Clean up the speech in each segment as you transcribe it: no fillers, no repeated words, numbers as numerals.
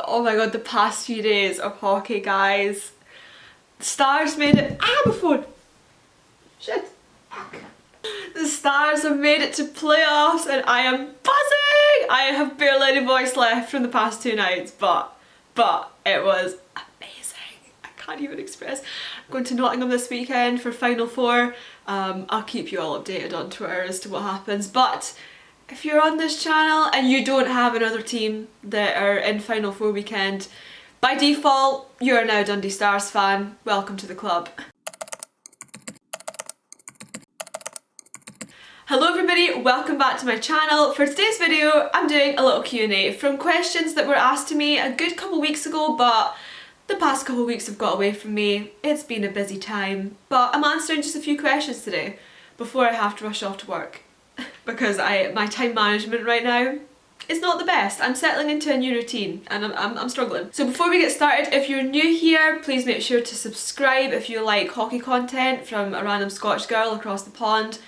oh my god, the past few days of hockey, guys. The Stars made it. I have a phone. Shit. Fuck. The Stars have made it to playoffs and I am buzzing! I have barely any voice left from the past 2 nights, but it was amazing. I can't even express. I'm going to Nottingham this weekend for Final Four. I'll keep you all updated on Twitter as to what happens, but if you're on this channel and you don't have another team that are in Final Four weekend, by default, you are now a Dundee Stars fan. Welcome to the club. Hello everybody, welcome back to my channel. For today's video, I'm doing a little Q&A from questions that were asked to me a good couple weeks ago, but the past couple weeks have got away from me. It's been a busy time, but I'm answering just a few questions today before I have to rush off to work because my time management right now is not the best. I'm settling into a new routine and I'm struggling. So before we get started, if you're new here, please make sure to subscribe if you like hockey content from a random Scottish girl across the pond.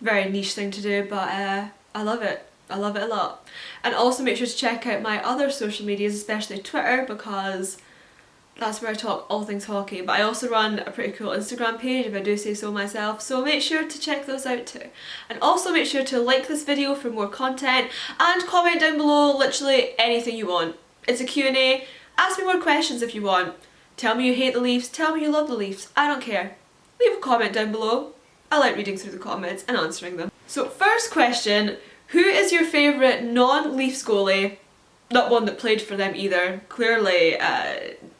Very niche thing to do, but I love it. I love it a lot. And also make sure to check out my other social medias, especially Twitter, because that's where I talk all things hockey. But I also run a pretty cool Instagram page, if I do say so myself, so make sure to check those out too. And also make sure to like this video for more content and comment down below literally anything you want. It's a Q&A, ask me more questions if you want. Tell me you hate the Leafs, tell me you love the Leafs, I don't care. Leave a comment down below. I like reading through the comments and answering them. So first question, who is your favourite non-Leafs goalie? Not one that played for them either. Clearly,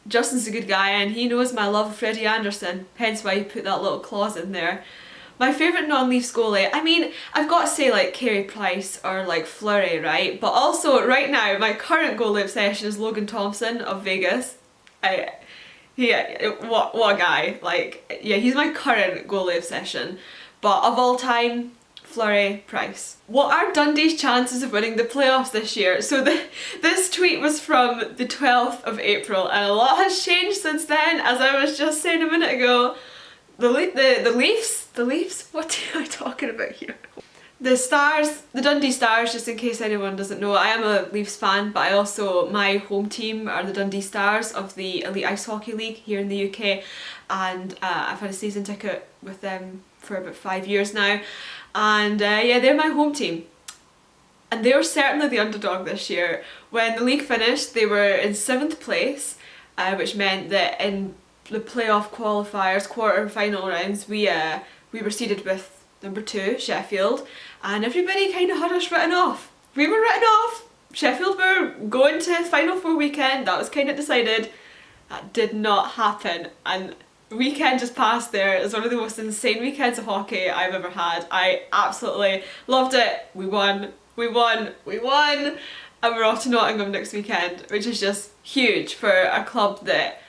Justin's a good guy and he knows my love of Freddie Anderson, hence why he put that little clause in there. My favourite non-Leafs goalie, I mean, I've got to say like Carey Price or like Fleury, right? But also right now, my current goalie obsession is Logan Thompson of Vegas. What a guy, like, yeah, he's my current goalie obsession. But of all time, Fleury, Price. What are Dundee's chances of winning the playoffs this year? So this tweet was from the 12th of April and a lot has changed since then, as I was just saying a minute ago. The Leafs? What am I talking about here? The Stars, the Dundee Stars, just in case anyone doesn't know, I am a Leafs fan, but my home team are the Dundee Stars of the Elite Ice Hockey League here in the UK, and I've had a season ticket with them for about 5 years now, and yeah, they're my home team. And they were certainly the underdog this year. When the league finished, they were in 7th place, which meant that in the playoff qualifiers, quarter-final rounds, we were seeded with number 2, Sheffield, and everybody kind of had us written off. We were written off. Sheffield were going to Final Four weekend, that was kind of decided. That did not happen, and the weekend just passed there. It was one of the most insane weekends of hockey I've ever had. I absolutely loved it. We won, and we're off to Nottingham next weekend, which is just huge for a club that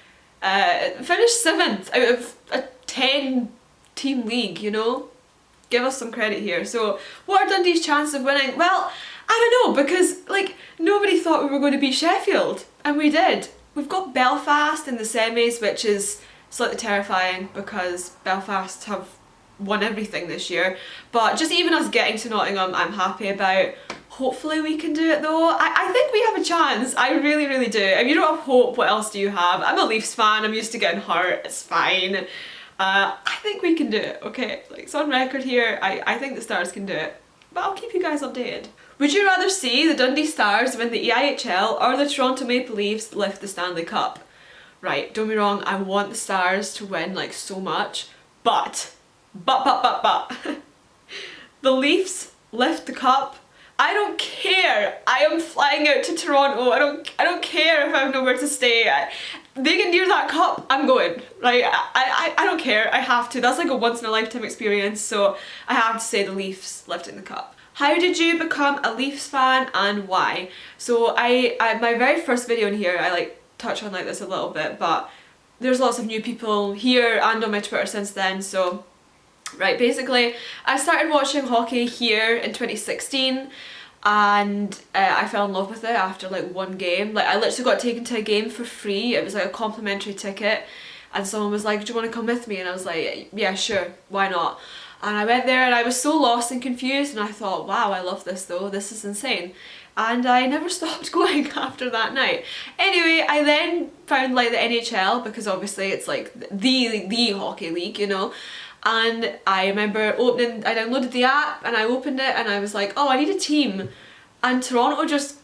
finished 7th out of a 10-team league, you know? Give us some credit here. So what are Dundee's chances of winning? Well, I don't know, because like nobody thought we were going to beat Sheffield, and we did. We've got Belfast in the semis, which is slightly terrifying because Belfast have won everything this year, but just even us getting to Nottingham I'm happy about. Hopefully we can do it though. I think we have a chance. I really, really do. If you don't have hope, what else do you have? I'm a Leafs fan, I'm used to getting hurt, it's fine. I think we can do it, okay? Like, it's on record here, I think the Stars can do it. But I'll keep you guys updated. Would you rather see the Dundee Stars win the EIHL or the Toronto Maple Leafs lift the Stanley Cup? Right, don't be wrong, I want the Stars to win like so much, but the Leafs lift the cup. I don't care. I am flying out to Toronto. I don't care if I have nowhere to stay. They can do that cup, I'm going. Like, I don't care. I have to. That's like a once in a lifetime experience, so I have to say the Leafs lifting the cup. How did you become a Leafs fan and why? So my very first video in here, I like touch on like this a little bit, but there's lots of new people here and on my Twitter since then, so right, basically I started watching hockey here in 2016 and I fell in love with it after like one game. Like, I literally got taken to a game for free. It was like a complimentary ticket and someone was like, do you want to come with me? And I was like, yeah, sure, why not? And I went there and I was so lost and confused and I thought, wow, I love this though, this is insane. and I never stopped going after that night. Anyway, I then found like the NHL, because obviously it's like the hockey league, you know. And I remember I downloaded the app and I opened it and I was like, oh, I need a team. And Toronto just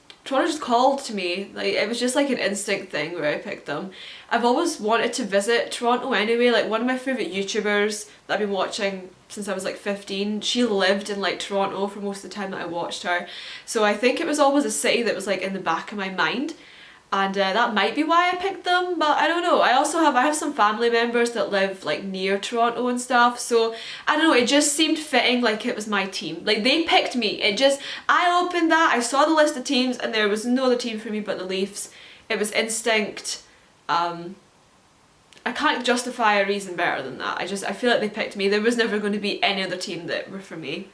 called to me. Like, it was just like an instinct thing where I picked them. I've always wanted to visit Toronto anyway. Like, one of my favourite YouTubers that I've been watching since I was like 15, she lived in like Toronto for most of the time that I watched her. So I think it was always a city that was like in the back of my mind. And that might be why I picked them, but I don't know. I have some family members that live like near Toronto and stuff, so I don't know, it just seemed fitting, like it was my team. Like, they picked me. I opened that, I saw the list of teams, and there was no other team for me but the Leafs. It was instinct. I can't justify a reason better than that. I feel like they picked me. There was never going to be any other team that were for me.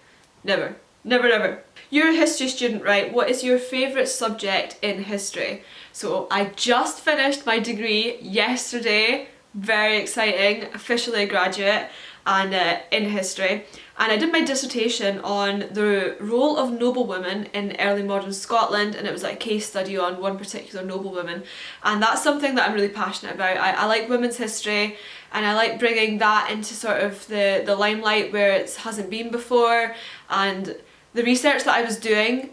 Never. Never, never. You're a history student, right? What is your favourite subject in history? So I just finished my degree yesterday, very exciting, officially a graduate, and in history. And I did my dissertation on the role of noblewomen in early modern Scotland, and it was like a case study on one particular noblewoman. And that's something that I'm really passionate about. I like women's history, and I like bringing that into sort of the limelight where it hasn't been before. And the research that I was doing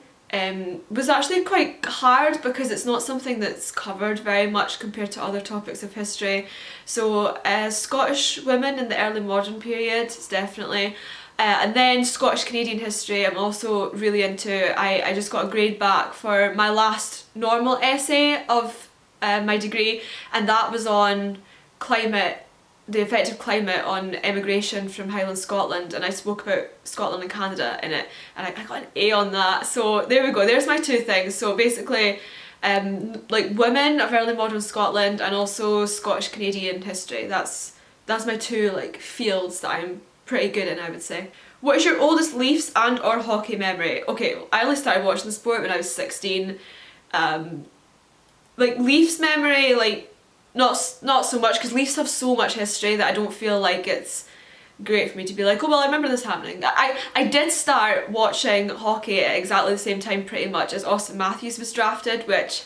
was actually quite hard because it's not something that's covered very much compared to other topics of history. So Scottish women in the early modern period is definitely, and then Scottish Canadian history I'm also really into. I just got a grade back for my last normal essay of my degree, and that was on climate, the effect of climate on immigration from Highland Scotland, and I spoke about Scotland and Canada in it, and I got an A on that. So there we go, there's my two things. So basically like women of early modern Scotland and also Scottish Canadian history. That's my two like fields that I'm pretty good in, I would say. What is your oldest Leafs and or hockey memory? Okay, I only started watching the sport when I was 16. Like Leafs memory, like not so much, because Leafs have so much history that I don't feel like it's great for me to be like, oh well, I remember this happening. I did start watching hockey at exactly the same time pretty much as Austin Matthews was drafted, which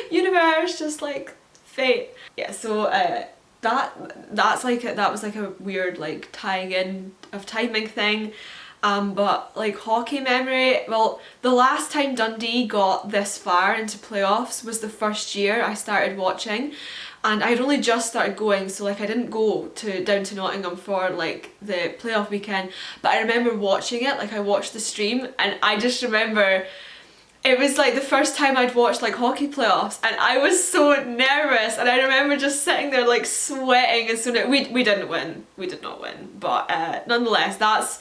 universe, just like fate. Yeah, so that was like a weird like tying in of timing thing. But like hockey memory, well, the last time Dundee got this far into playoffs was the first year I started watching, and I'd only just started going, so like I didn't go down to Nottingham for like the playoff weekend, but I remember watching it. Like, I watched the stream, and I just remember it was like the first time I'd watched like hockey playoffs, and I was so nervous, and I remember just sitting there like sweating as soon as we didn't win. We did not win, but nonetheless, that's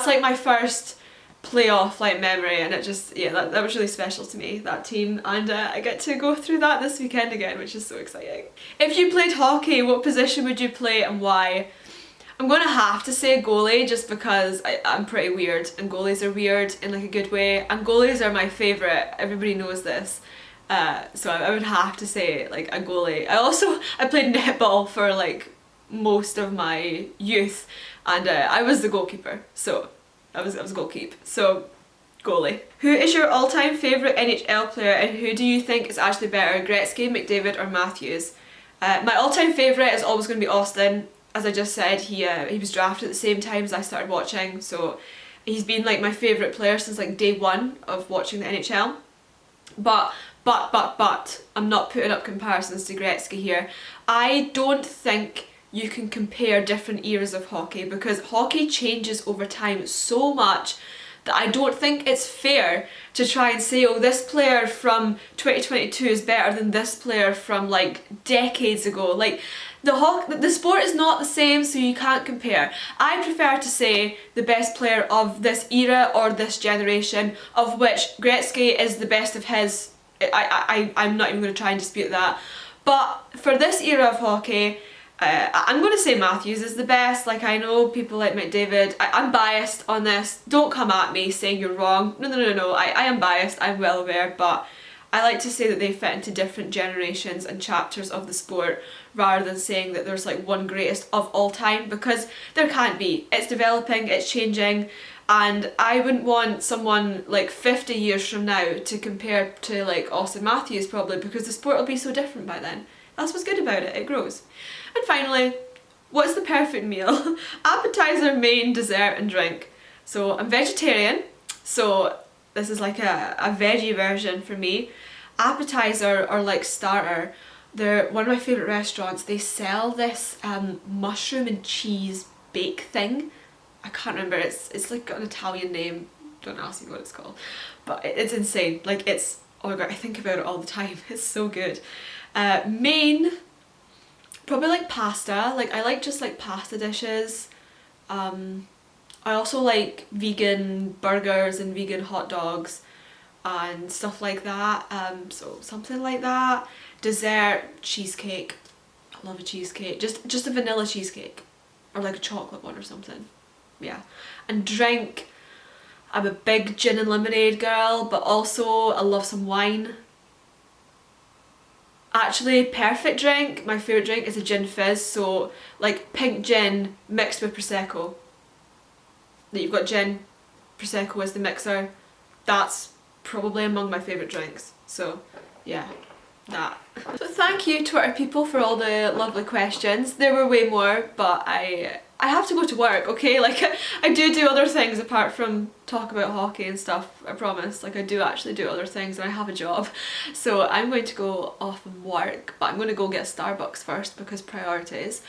like my first playoff like memory, and it just, yeah, that was really special to me, that team, and I get to go through that this weekend again, which is so exciting. If you played hockey, what position would you play and why? I'm gonna have to say goalie, just because I'm pretty weird, and goalies are weird in like a good way, and goalies are my favourite, everybody knows this. So I would have to say like a goalie. I played netball for like most of my youth, and I was the goalkeeper, so I was goalkeep, so goalie. Who is your all-time favourite NHL player, and who do you think is actually better, Gretzky, McDavid or Matthews? My all-time favourite is always going to be Austin. As I just said, he was drafted at the same time as I started watching, so he's been like my favourite player since like day one of watching the NHL. But I'm not putting up comparisons to Gretzky here. I don't think you can compare different eras of hockey, because hockey changes over time so much that I don't think it's fair to try and say, oh, this player from 2022 is better than this player from like decades ago. Like, the sport is not the same, so you can't compare. I prefer to say the best player of this era or this generation, of which Gretzky is the best of his. I'm not even going to try and dispute that. But for this era of hockey, I'm going to say Matthews is the best. Like, I know people like McDavid. I'm biased on this. Don't come at me saying you're wrong. No. I am biased. I'm well aware. But I like to say that they fit into different generations and chapters of the sport, rather than saying that there's like one greatest of all time, because there can't be. It's developing, it's changing, and I wouldn't want someone like 50 years from now to compare to like Austin Matthews probably, because the sport will be so different by then. That's what's good about it, it grows. And finally, what's the perfect meal? Appetizer, main, dessert and drink. So I'm vegetarian, so this is like a veggie version for me. Appetizer or like starter, they're one of my favourite restaurants. They sell this mushroom and cheese bake thing. I can't remember, it's like got an Italian name, don't ask me what it's called, but it's insane. Like it's, oh my god, I think about it all the time, it's so good. Main, probably like pasta, like I like just like pasta dishes. I also like vegan burgers and vegan hot dogs and stuff like that, so something like that. Dessert, cheesecake, I love a cheesecake, just a vanilla cheesecake or like a chocolate one or something, yeah. And drink, I'm a big gin and lemonade girl, but also I love some wine. Actually, perfect drink, my favourite drink is a gin fizz, so like pink gin mixed with Prosecco. That you've got gin, Prosecco as the mixer, that's probably among my favourite drinks. So yeah, that. So thank you Twitter people for all the lovely questions. There were way more, but I have to go to work, okay? Like I do other things apart from talk about hockey and stuff, I promise. Like I do actually do other things and I have a job. So I'm going to go off and work, but I'm going to go get Starbucks first because priorities.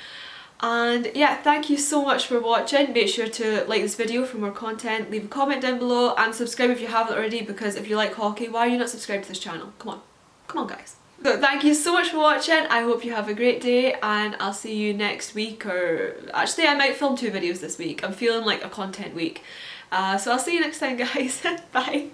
And yeah, thank you so much for watching. Make sure to like this video for more content, leave a comment down below and subscribe if you haven't already, because if you like hockey, why are you not subscribed to this channel? Come on guys. So thank you so much for watching, I hope you have a great day and I'll see you next week, or actually I might film 2 videos this week. I'm feeling like a content week. So I'll see you next time guys. Bye.